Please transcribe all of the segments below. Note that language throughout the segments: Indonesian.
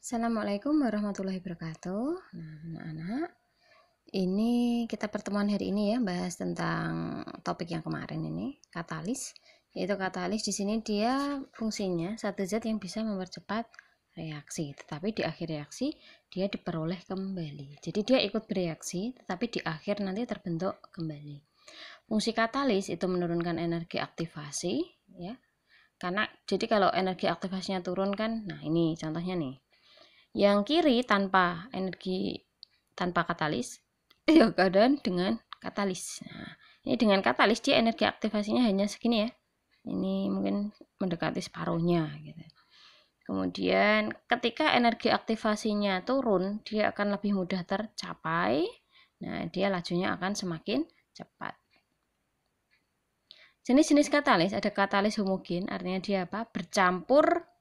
Assalamualaikum warahmatullahi wabarakatuh. Nah, anak-anak, ini kita pertemuan hari ini ya, bahas tentang topik yang kemarin ini, katalis. Yaitu katalis di sini dia fungsinya satu zat yang bisa mempercepat reaksi, tetapi di akhir reaksi dia diperoleh kembali. Jadi dia ikut bereaksi, tetapi di akhir nanti terbentuk kembali. Fungsi katalis itu menurunkan energi aktivasi, ya. Karena jadi kalau energi aktivasinya turun kan, nah ini contohnya nih. Yang kiri tanpa katalis, ya keadaan dengan katalis. Nah, ini dengan katalis dia energi aktivasinya hanya segini ya. Ini mungkin mendekati separuhnya gitu. Kemudian ketika energi aktivasinya turun, dia akan lebih mudah tercapai. Nah, dia lajunya akan semakin cepat. Jenis-jenis katalis, ada katalis homogen, artinya dia apa? Bercampur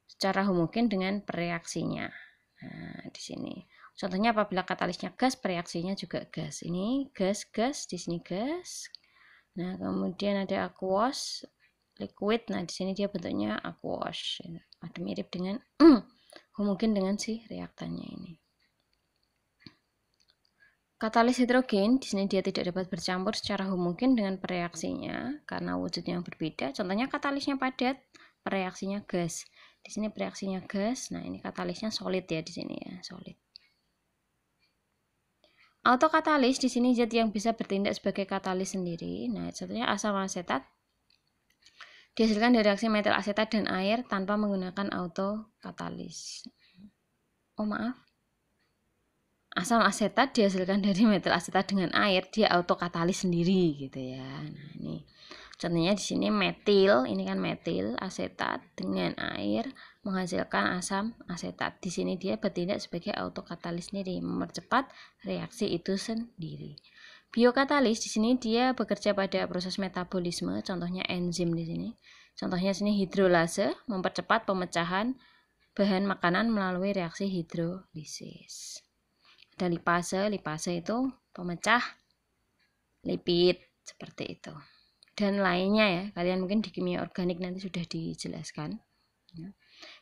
secara homogen dengan pereaksinya. Nah, di sini. Contohnya apabila katalisnya gas, pereaksinya juga gas. Ini gas, di sini gas. Nah, kemudian ada aqueous, liquid. Nah, di sini dia bentuknya aqueous. Ada mirip dengan homogen dengan si reaktannya ini. Katalis hidrogen, di sini dia tidak dapat bercampur secara homogen dengan pereaksinya karena wujudnya yang berbeda. Contohnya katalisnya padat, pereaksinya gas. Di sini pereaksinya gas. Nah, ini katalisnya solid ya di sini ya, solid. Autokatalis di sini zat yang bisa bertindak sebagai katalis sendiri. Nah, contohnya asam asetat dihasilkan dari reaksi metil asetat dan air tanpa menggunakan autokatalis. Oh, maaf. Asam asetat dihasilkan dari metil asetat dengan air, dia autokatalis sendiri gitu ya. Nah, ini contohnya di sini metil, ini kan metil asetat dengan air menghasilkan asam asetat. Di sini dia bertindak sebagai autokatalis sendiri, mempercepat reaksi itu sendiri. Biokatalis di sini dia bekerja pada proses metabolisme, contohnya enzim di sini. Contohnya sini hidrolase, mempercepat pemecahan bahan makanan melalui reaksi hidrolisis. Ada lipase itu pemecah lipid seperti itu. Dan lainnya ya, kalian mungkin di kimia organik nanti sudah dijelaskan.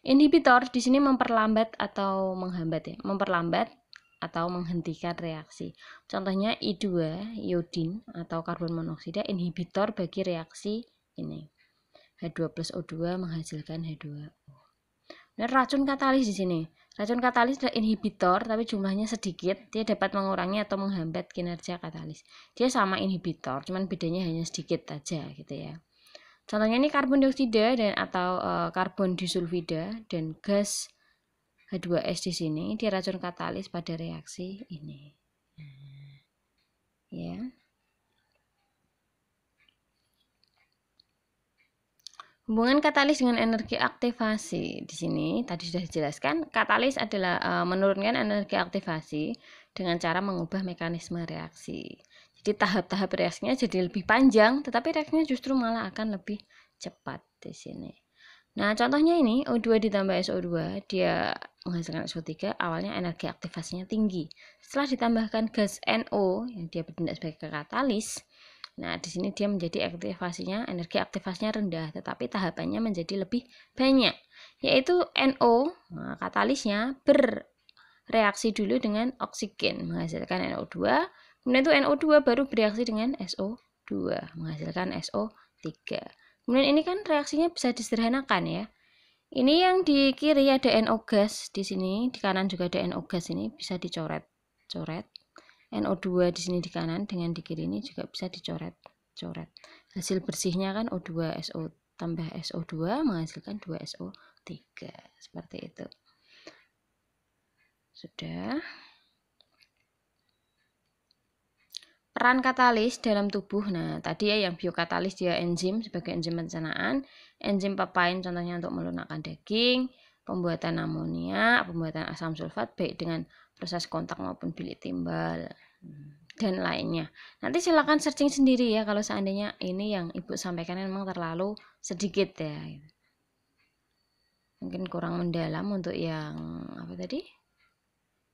Inhibitor di sini memperlambat atau menghambat ya, memperlambat atau menghentikan reaksi. Contohnya I2, iodin atau karbon monoksida, inhibitor bagi reaksi ini. H2 plus O2 menghasilkan H2O. Nah, racun katalis di sini. Racun katalis adalah inhibitor tapi jumlahnya sedikit. Dia dapat mengurangi atau menghambat kinerja katalis. Dia sama inhibitor, cuman bedanya hanya sedikit aja gitu ya. Contohnya ini karbon dioksida dan atau karbon disulfida dan gas H2S di sini. Dia racun katalis pada reaksi ini. Ya. Hubungan katalis dengan energi aktivasi di sini tadi sudah dijelaskan. Katalis adalah menurunkan energi aktivasi dengan cara mengubah mekanisme reaksi. Jadi tahap-tahap reaksinya jadi lebih panjang, tetapi reaksinya justru malah akan lebih cepat di sini. Nah, contohnya ini O2 ditambah SO2, dia menghasilkan SO3, awalnya energi aktivasinya tinggi. Setelah ditambahkan gas NO yang dia bertindak sebagai katalis, nah, di sini dia menjadi energi aktivasinya rendah, tetapi tahapannya menjadi lebih banyak, yaitu NO, nah, katalisnya bereaksi dulu dengan oksigen, menghasilkan NO2, kemudian itu NO2 baru bereaksi dengan SO2, menghasilkan SO3. Kemudian ini kan reaksinya bisa disederhanakan ya. Ini yang di kiri ada NO gas di sini, di kanan juga ada NO gas, ini bisa dicoret. NO2 di sini di kanan dengan di kiri ini juga bisa dicoret. Hasil bersihnya kan O2SO tambah SO2 menghasilkan 2SO3. Seperti itu. Sudah. Peran katalis dalam tubuh. Nah, tadi ya yang biokatalis dia enzim sebagai enzim pencernaan, enzim papain contohnya untuk melunakkan daging, pembuatan amonia, pembuatan asam sulfat baik dengan proses kontak maupun bilik timbal dan lainnya. Nanti silakan searching sendiri ya kalau seandainya ini yang Ibu sampaikan memang terlalu sedikit ya. Mungkin kurang mendalam untuk yang apa tadi?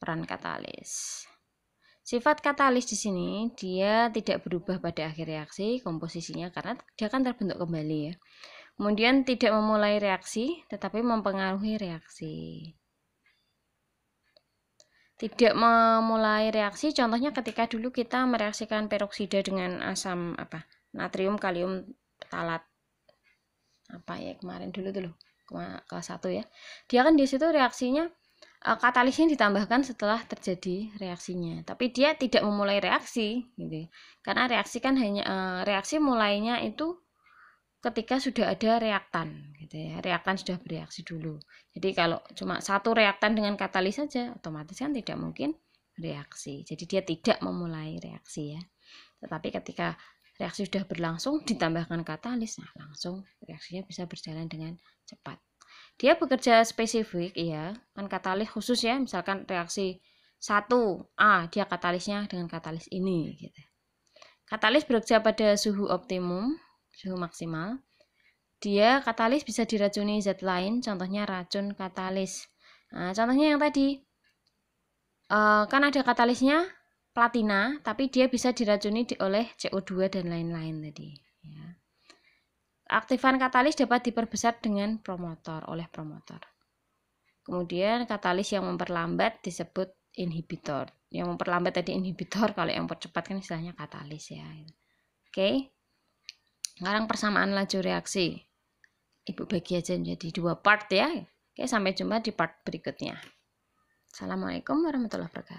Peran katalis. Sifat katalis di sini dia tidak berubah pada akhir reaksi komposisinya karena dia akan terbentuk kembali ya. Kemudian tidak memulai reaksi tetapi mempengaruhi reaksi. tidak memulai reaksi, contohnya ketika dulu kita mereaksikan peroksida dengan asam natrium kalium ptalat kemarin dulu tuh kelas 1 ya. Dia kan di situ reaksinya katalisnya ditambahkan setelah terjadi reaksinya, tapi dia tidak memulai reaksi gitu. Karena reaksi kan hanya reaksi mulainya itu ketika sudah ada reaktan gitu ya. Reaktan sudah bereaksi dulu. Jadi kalau cuma satu reaktan dengan katalis saja, otomatis kan tidak mungkin reaksi. Jadi dia tidak memulai reaksi ya. Tetapi ketika reaksi sudah berlangsung ditambahkan katalis, nah langsung reaksinya bisa berjalan dengan cepat. Dia bekerja spesifik ya, kan katalis khusus ya, misalkan reaksi 1A, dia katalisnya dengan katalis ini gitu. Katalis bekerja pada suhu optimum, suhu maksimal. Dia katalis bisa diracuni zat lain, contohnya racun katalis. Nah, contohnya yang tadi, kan ada katalisnya platina, tapi dia bisa diracuni oleh CO2 dan lain-lain tadi. Ya. Aktifan katalis dapat diperbesar dengan promotor, oleh promotor. Kemudian katalis yang memperlambat disebut inhibitor. Yang memperlambat tadi inhibitor, kalau yang mempercepat kan istilahnya katalis ya. Oke. Sekarang persamaan laju reaksi. Ibu bagi aja menjadi 2 part ya. Oke, sampai jumpa di part berikutnya. Assalamualaikum warahmatullahi wabarakatuh.